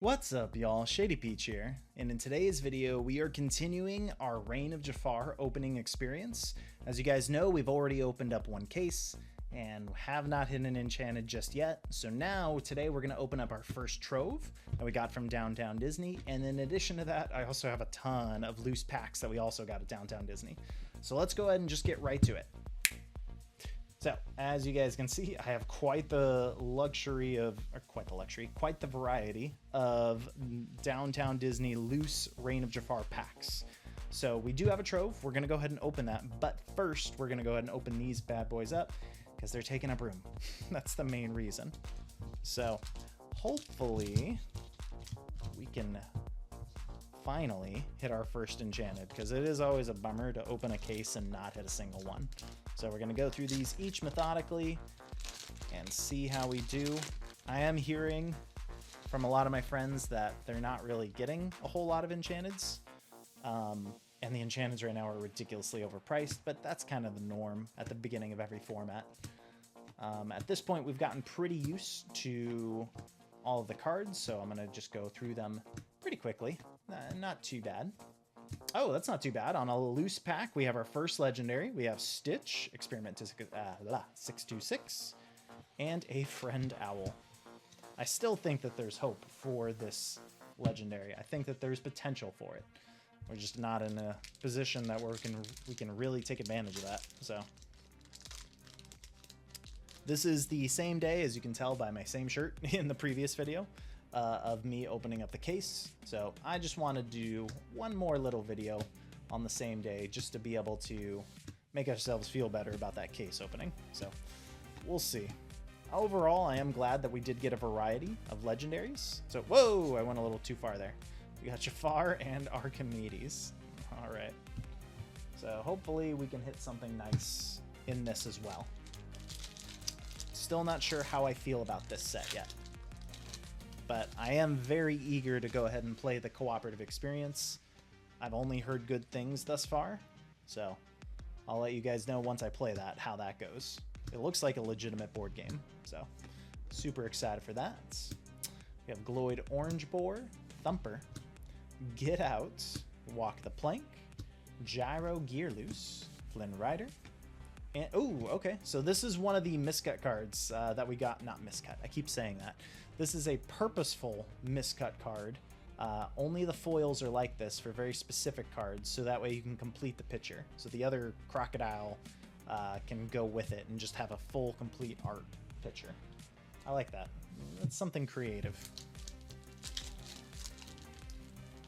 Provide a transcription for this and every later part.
What's up, y'all? Shadypeach here, and in today's video we are continuing our Reign of Jafar opening experience. As you guys know, we've already opened up one case and have not hit an enchanted just yet, so now today we're going to open up our first Trove that we got from Downtown Disney, and in addition to that I also have a ton of loose packs that we also got at Downtown Disney. So let's go ahead and just get right to it. So, as you guys can see, I have quite the variety of Downtown Disney loose Reign of Jafar packs. So we do have a Trove. We're going to go ahead and open that, but first we're going to go ahead and open these bad boys up because they're taking up room. That's the main reason. So hopefully we can finally hit our first enchanted, because it is always a bummer to open a case and not hit a single one. So we're going to go through these each methodically and see how we do. I am hearing from a lot of my friends that they're not really getting a whole lot of enchanteds, and the enchanteds right now are ridiculously overpriced, but that's kind of the norm at the beginning of every format. At this point we've gotten pretty used to all of the cards, so I'm going to just go through them pretty quickly. Not too bad. Oh, that's not too bad. On a loose pack, we have our first legendary. We have Stitch, Experiment 626, and a Friend Owl. I still think that there's hope for this legendary. I think that there's potential for it. We're just not in a position that we can really take advantage of that. So this is the same day, as you can tell by my same shirt in the previous video, of me opening up the case. So I just want to do one more little video on the same day just to be able to make ourselves feel better about that case opening. So we'll see. Overall, I am glad that we did get a variety of legendaries. So, whoa, I went a little too far there. We got Jafar and Archimedes. All right. So hopefully we can hit something nice in this as well. Still not sure how I feel about this set yet, but I am very eager to go ahead and play the cooperative experience. I've only heard good things thus far, so I'll let you guys know once I play that how that goes. It looks like a legitimate board game, so super excited for that. We have Gloyd Orange Boar, Thumper, Get Out, Walk the Plank, Gyro Gear Loose, Flynn Rider, and oh, okay, so this is one of the miscut cards that we got. Not miscut, I keep saying that. This is a purposeful miscut card. Only the foils are like this for very specific cards, so that way you can complete the picture. So the other crocodile can go with it and just have a full, complete art picture. I like that. That's something creative.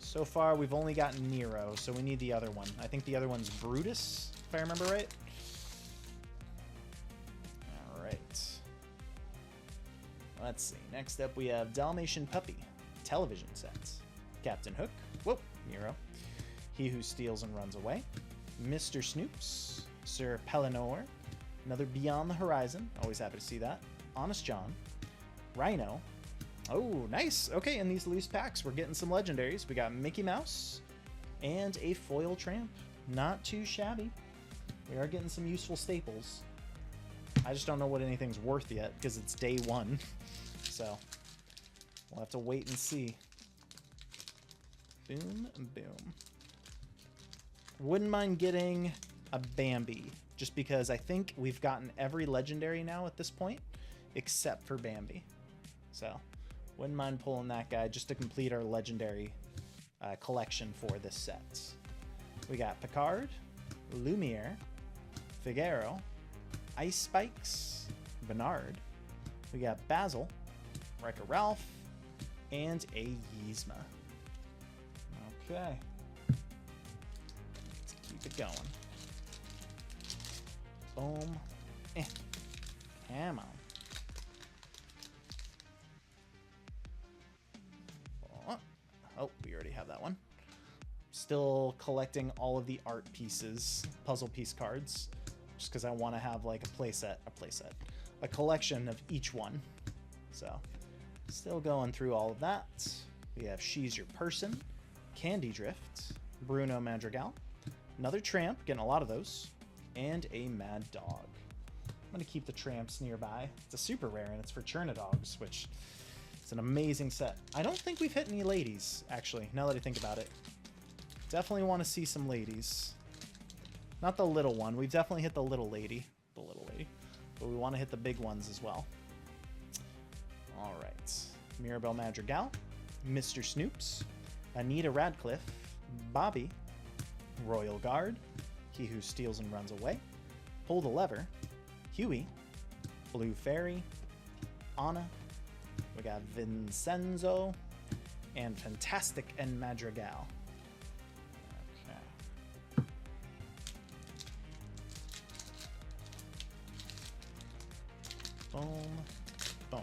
So far, we've only gotten Nero, so we need the other one. I think the other one's Brutus, if I remember right. Let's see. Next up, we have Dalmatian Puppy, television sets, Captain Hook, whoop, Nero, He Who Steals and Runs Away, Mr. Snoops, Sir Pellinor, another Beyond the Horizon, always happy to see that, Honest John, Rhino. Oh, nice. Okay, in these loose packs, we're getting some legendaries. We got Mickey Mouse and a foil tramp. Not too shabby. We are getting some useful staples. I just don't know what anything's worth yet because it's day one. So we'll have to wait and see. Boom, boom. Wouldn't mind getting a Bambi, just because I think we've gotten every legendary now at this point, except for Bambi. So wouldn't mind pulling that guy just to complete our legendary collection for this set. We got Picard, Lumiere, Figaro, Ice Spikes, Bernard, we got Basil, Wreck-It Ralph, and a Yzma. Okay. Let's keep it going. Boom. Come on. Oh, we already have that one. Still collecting all of the art pieces, puzzle piece cards, just because I want to have like a collection of each one. So still going through all of that. We have She's Your Person, Candy Drift, Bruno Madrigal, another Tramp, getting a lot of those, and a Mad Dog. I'm going to keep the Tramps nearby. It's a super rare and it's for Churnadogs, which It's an amazing set. I don't think we've hit any ladies, actually, now that I think about it. Definitely want to see some ladies. Not the little one. We've definitely hit the little lady. The little lady. But we want to hit the big ones as well. Alright. Mirabelle Madrigal. Mr. Snoops. Anita Radcliffe. Bobby. Royal Guard. He Who Steals and Runs Away. Pull the Lever. Huey. Blue Fairy. Anna. We got Vincenzo. And Fantastic and Madrigal. Okay. Boom. Boom.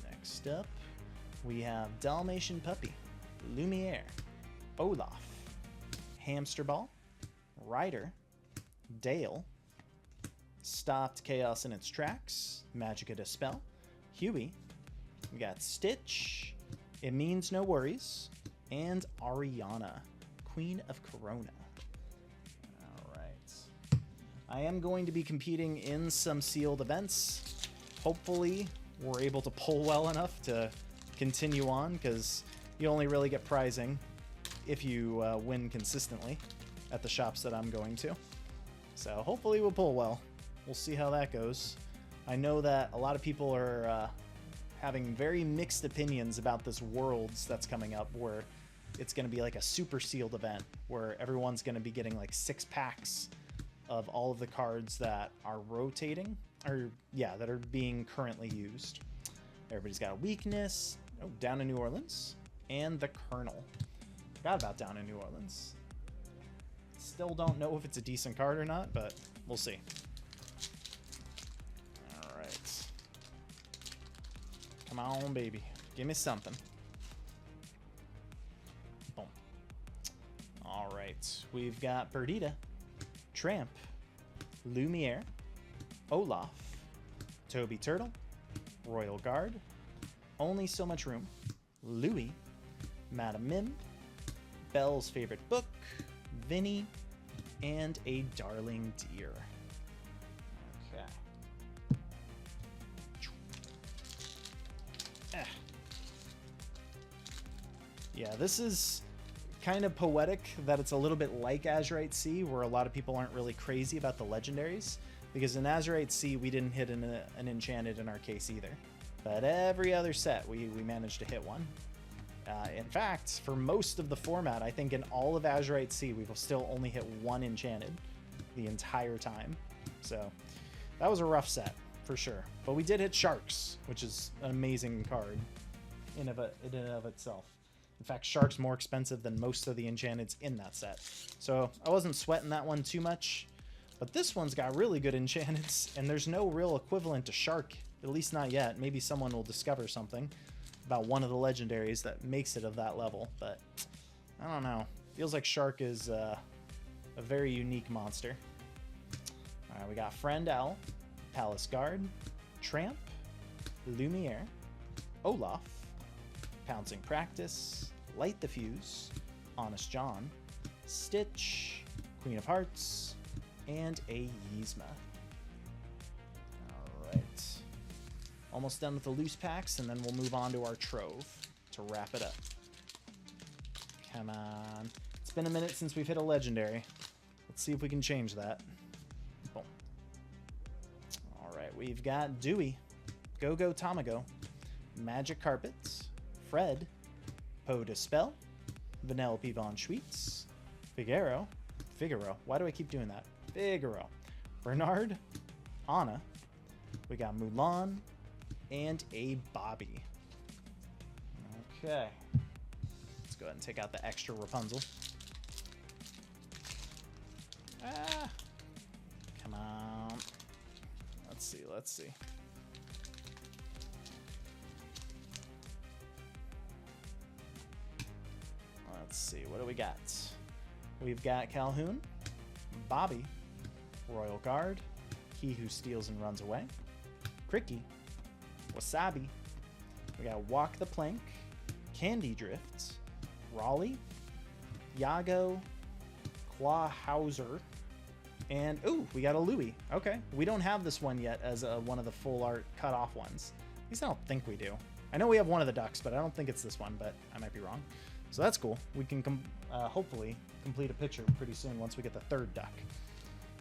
Next up, we have Dalmatian Puppy. Lumiere. Olaf. Hamster Ball. Ryder. Dale. Stopped Chaos in its tracks. Magica Dispel. Huey. We got Stitch. It Means No Worries. And Ariana, Queen of Corona. Alright. I am going to be competing in some sealed events. Hopefully, we're able to pull well enough to continue on, because you only really get prizing if you win consistently at the shops that I'm going to. So hopefully we'll pull well. We'll see how that goes. I know that a lot of people are having very mixed opinions about this Worlds that's coming up, where it's going to be like a super sealed event where everyone's going to be getting like 6 packs of all of the cards that are rotating, or yeah, that are being currently used. Everybody's got a weakness. Oh, Down in New Orleans. And the Colonel. Forgot about Down in New Orleans. Still don't know if it's a decent card or not, but we'll see. Alright. Come on, baby. Give me something. Boom. Alright. We've got Perdita. Tramp. Lumiere. Olaf. Toby Turtle. Royal Guard. Only So Much Room. Louis. Madam Mim. Belle's Favorite Book. Vinny. And a Darling Deer. Okay. Yeah, this is kind of poetic that it's a little bit like Azurite Sea, where a lot of people aren't really crazy about the legendaries, because in Azurite Sea we didn't hit an enchanted in our case either, but every other set we managed to hit one. In fact, for most of the format, I think in all of Azurite Sea we've still only hit 1 enchanted the entire time, so that was a rough set for sure. But we did hit Sharks, which is an amazing card in and of itself. In fact, Shark's more expensive than most of the enchanteds in that set. So I wasn't sweating that one too much. But this one's got really good enchanteds, and there's no real equivalent to Shark, at least not yet. Maybe someone will discover something about one of the legendaries that makes it of that level. But I don't know. Feels like Shark is a very unique monster. All right, we got Friend Owl, Palace Guard, Tramp, Lumiere, Olaf, Pouncing Practice, Light the Fuse, Honest John, Stitch, Queen of Hearts, and a Yzma. Alright. Almost done with the loose packs, and then we'll move on to our Trove to wrap it up. Come on. It's been a minute since we've hit a legendary. Let's see if we can change that. Boom. Alright, we've got Dewey, Go-Go Tamago, Magic Carpets, Fred, Poe Dispel, Vanellope Von Schweetz, Figaro, why do I keep doing that? Figaro, Bernard, Anna, we got Mulan, and a Bobby. Okay, let's go ahead and take out the extra Rapunzel. Ah, come on. Let's see. Let's see, what do we got? We've got Calhoun, Bobby, Royal Guard, He Who Steals and Runs Away, Cricky, Wasabi, we got Walk the Plank, Candy Drift, Raleigh, Yago, Clawhauser, And, ooh, we got a Louis. Okay. We don't have this one yet as one of the full art cut-off ones. At least I don't think we do. I know we have one of the ducks, but I don't think it's this one, but I might be wrong. So that's cool. We can hopefully complete a picture pretty soon once we get the third duck.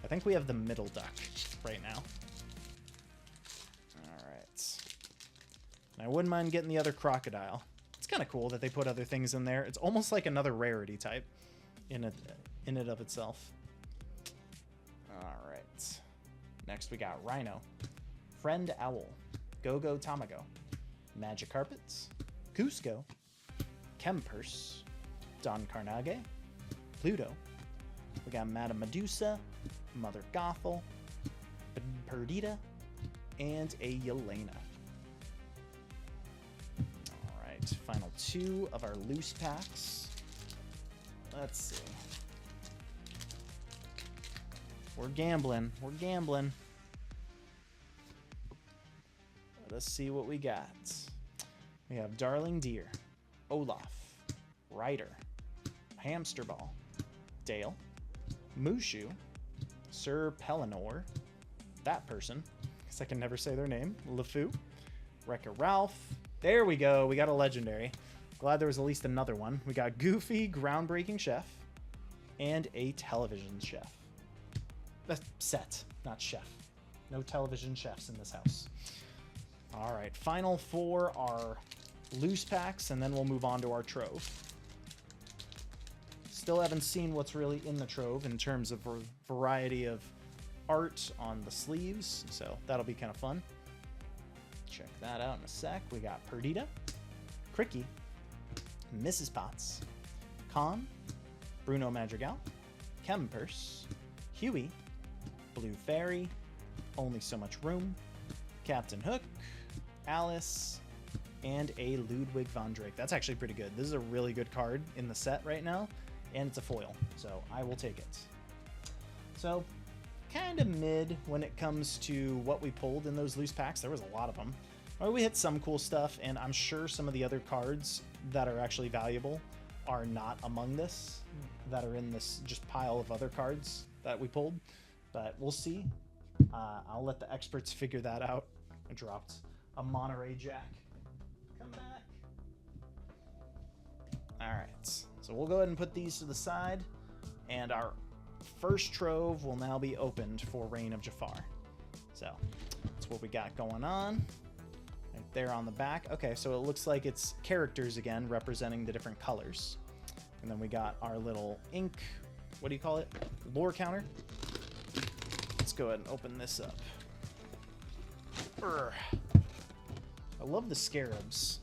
I think we have the middle duck right now. All right. And I wouldn't mind getting the other crocodile. It's kind of cool that they put other things in there. It's almost like another rarity type in it of itself. All right. Next we got Rhino, Friend Owl, Go-Go Tamago, Magic Carpets, Cusco, Kempers, Don Carnage, Pluto. We got Madame Medusa, Mother Gothel, Perdita, and a Yelena. All right, final 2 of our loose packs. Let's see. We're gambling. We're gambling. Let us see what we got. We have Darling Deer, Olaf, Ryder, Hamster Ball, Dale, Mushu, Sir Pellinor, that person, because I can never say their name, LeFou, Wreck-It Ralph. There we go. We got a legendary. Glad there was at least another one. We got Goofy, Groundbreaking Chef, and a television chef. Set, not chef. No television chefs in this house. All right, final 4 are loose packs, and then we'll move on to our Trove. Still haven't seen what's really in the Trove in terms of variety of art on the sleeves, so that'll be kind of fun. Check that out in a sec. We got Perdita, Cricky, Mrs. Potts, Con, Bruno Madrigal, Kempers, Huey, Blue Fairy, Only So Much Room, Captain Hook, Alice, and a Ludwig von Drake. That's actually pretty good. This is a really good card in the set right now, and it's a foil, so I will take it. So, kind of mid when it comes to what we pulled in those loose packs. There was a lot of them. Well, we hit some cool stuff, and I'm sure some of the other cards that are actually valuable are not among this, that are in this just pile of other cards that we pulled. But we'll see. I'll let the experts figure that out. I dropped a Monterey Jack. Come back. All right. So we'll go ahead and put these to the side. And our first Trove will now be opened for Reign of Jafar. So that's what we got going on. Right there on the back. Okay, so it looks like it's characters again representing the different colors. And then we got our little ink, what do you call it? Lore counter. Let's go ahead and open this up. Urgh. I love the scarabs.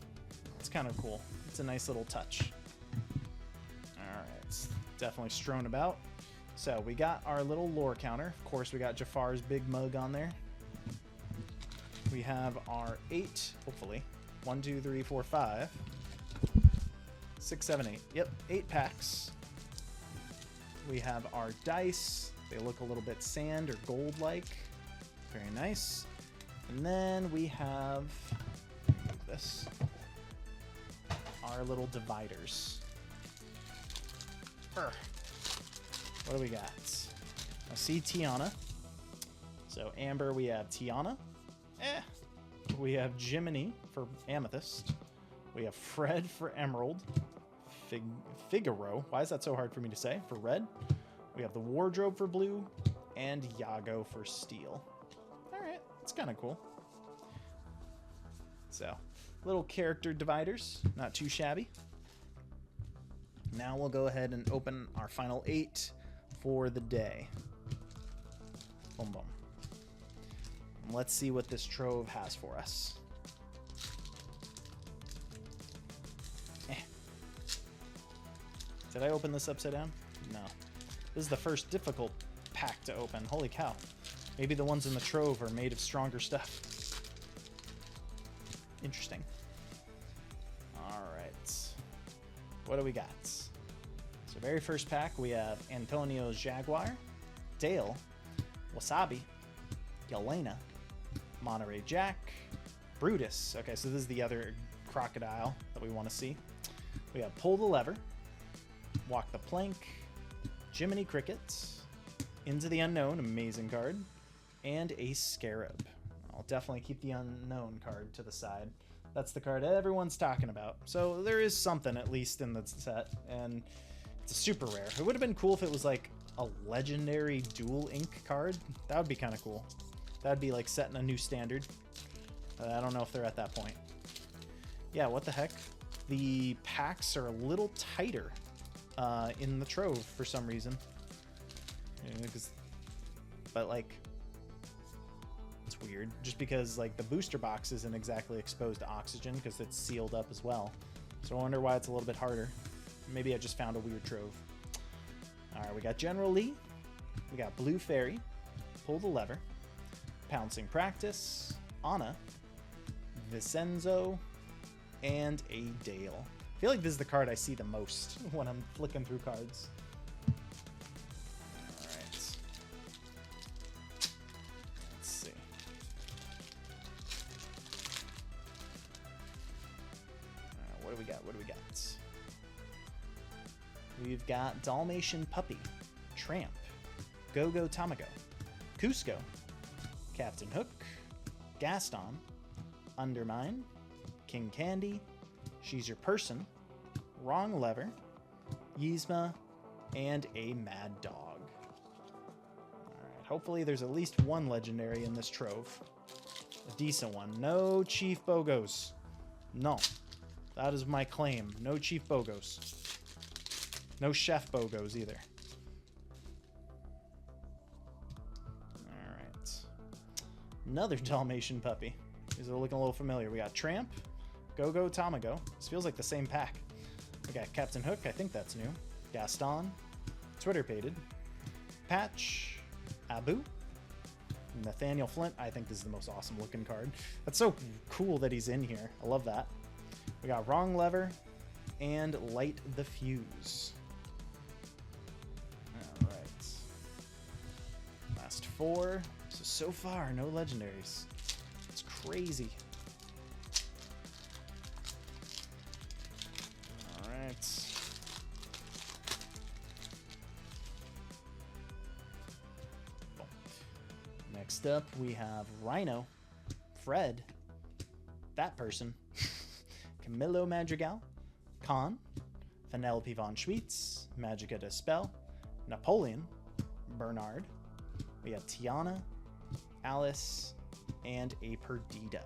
It's kind of cool. It's a nice little touch. All right, it's definitely strewn about. So we got our little lore counter. Of course, we got Jafar's big mug on there. We have our 8, hopefully. 1, 2, 3, 4, 5. 6, 7, 8. Yep, 8 packs. We have our dice. They look a little bit sand or gold-like. Very nice. And then we have this. Our little dividers. What do we got? I see Tiana. So Amber, we have Tiana. We have Jiminy for Amethyst. We have Fred for Emerald. Figaro, why is that so hard for me to say? For Red. We have the Wardrobe for Blue. And Yago for Steel. Alright, it's kind of cool. So, little character dividers. Not too shabby. Now we'll go ahead and open our final 8 for the day. Boom, boom. And let's see what this Trove has for us. Did I open this upside down? No. This is the first difficult pack to open. Holy cow. Maybe the ones in the Trove are made of stronger stuff. Interesting. Alright. What do we got? So very first pack, we have Antonio's Jaguar, Dale, Wasabi, Yelena, Monterey Jack, Brutus. Okay, so this is the other crocodile that we want to see. We have Pull the Lever, Walk the Plank, Jiminy Cricket, Into the Unknown, amazing card. And a Scarab. I'll definitely keep the Unknown card to the side. That's the card everyone's talking about. So there is something at least in the set, and it's a super rare. It would have been cool if it was like a legendary dual ink card. That would be kind of cool. That would be like setting a new standard. I don't know if they're at that point. Yeah, what the heck? The packs are a little tighter in the Trove for some reason. But like, it's weird. Just because like the booster box isn't exactly exposed to oxygen because it's sealed up as well. So I wonder why it's a little bit harder. Maybe I just found a weird Trove. All right, we got General Lee. We got Blue Fairy. Pull the Lever. Pouncing Practice. Anna. Vincenzo. And a Dale. I feel like this is the card I see the most when I'm flicking through cards. All right. Let's see. What do we got? What do we got? We've got Dalmatian Puppy, Tramp, Go-Go Tamago, Cusco, Captain Hook, Gaston, Undermine, King Candy, She's Your Person, Wrong Lever, Yzma, and a Mad Dog. Alright, hopefully there's at least one legendary in this Trove. A decent one. No Chief Bogos. No. That is my claim. No Chief Bogos. No Chef Bogos either. Alright. Another Dalmatian Puppy. These are looking a little familiar. We got Tramp, Go-Go Tamago. This feels like the same pack. We got Captain Hook. I think that's new. Gaston. Twitter Pated. Patch. Abu. Nathaniel Flint. I think this is the most awesome looking card. That's so cool that he's in here. I love that. We got Wrong Lever and Light the Fuse. Alright. Last four. So far, no legendaries. It's crazy. Alright. Next up, we have Rhino, Fred, that person, Camillo Madrigal, Khan, Vanellope von Schweetz, Magica de Spell, Napoleon, Bernard. We have Tiana, Alice, and a Perdita.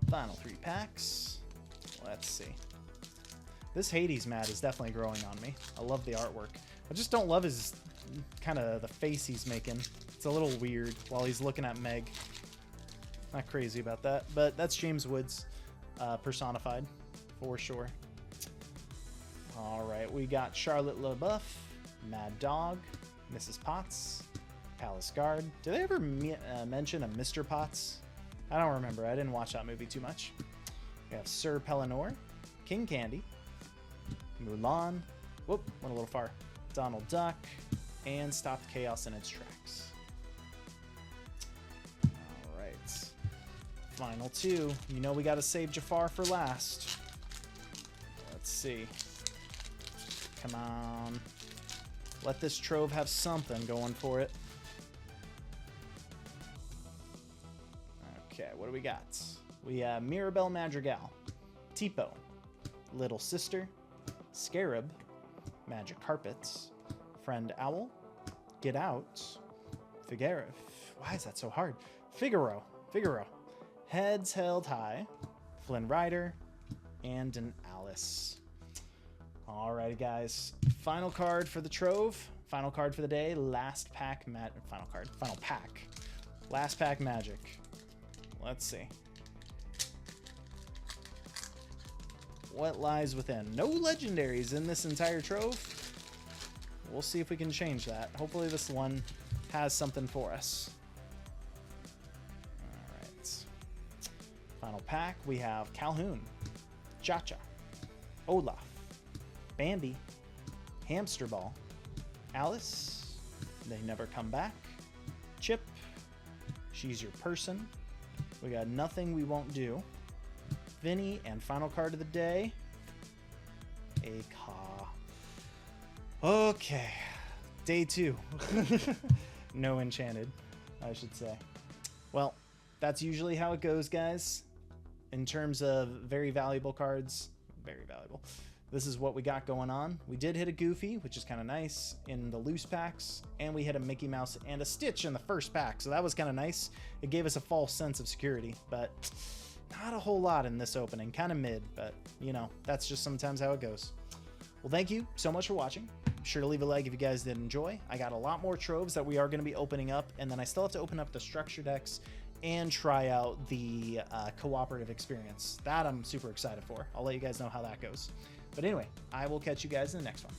Final three packs. Let's see. This Hades mat is definitely growing on me. I love the artwork. I just don't love his kind of the face he's making. It's a little weird while he's looking at Meg. Not crazy about that, but that's James Woods personified for sure. All right, we got Charlotte LaBeouf, Mad Dog, Mrs. Potts, Palace Guard. Did they ever mention a Mr. Potts? I don't remember. I didn't watch that movie too much. We have Sir Pellinor, King Candy, Mulan. Whoop, went a little far. Donald Duck, and Stopped Chaos in its tracks. All right. Final two. You know we got to save Jafar for last. Let's see. Come on. Let this Trove have something going for it. Okay, what do we got? We have Mirabelle Madrigal, Tipo, Little Sister, Scarab, Magic Carpets, Friend Owl, Get Out, Figaro. Why is that so hard? Figaro. Heads Held High, Flynn Rider, and an Alice. Alrighty, guys. Final card for the Trove. Final card for the day. Last pack. Final pack. Last pack magic. Let's see. What lies within? No legendaries in this entire Trove. We'll see if we can change that. Hopefully this one has something for us. Alright. Final pack, we have Calhoun, Cha-Cha, Olaf, Bambi, Hamster Ball, Alice, They Never Come Back, Chip, She's Your Person. We got Nothing We Won't Do, Vinny, and final card of the day, a Ka. Okay, Day 2. No enchanted, I should say. Well, that's usually how it goes, guys. In terms of very valuable cards, very valuable. This is what we got going on. We did hit a Goofy, which is kind of nice, in the loose packs, and we hit a Mickey Mouse and a Stitch in the first pack, so that was kind of nice. It gave us a false sense of security, but not a whole lot in this opening. Kind of mid, but, you know, that's just sometimes how it goes. Well, thank you so much for watching. Be sure to leave a like if you guys did enjoy. I got a lot more Troves that we are going to be opening up, and then I still have to open up the structure decks and try out the cooperative experience. That I'm super excited for. I'll let you guys know how that goes. But anyway, I will catch you guys in the next one.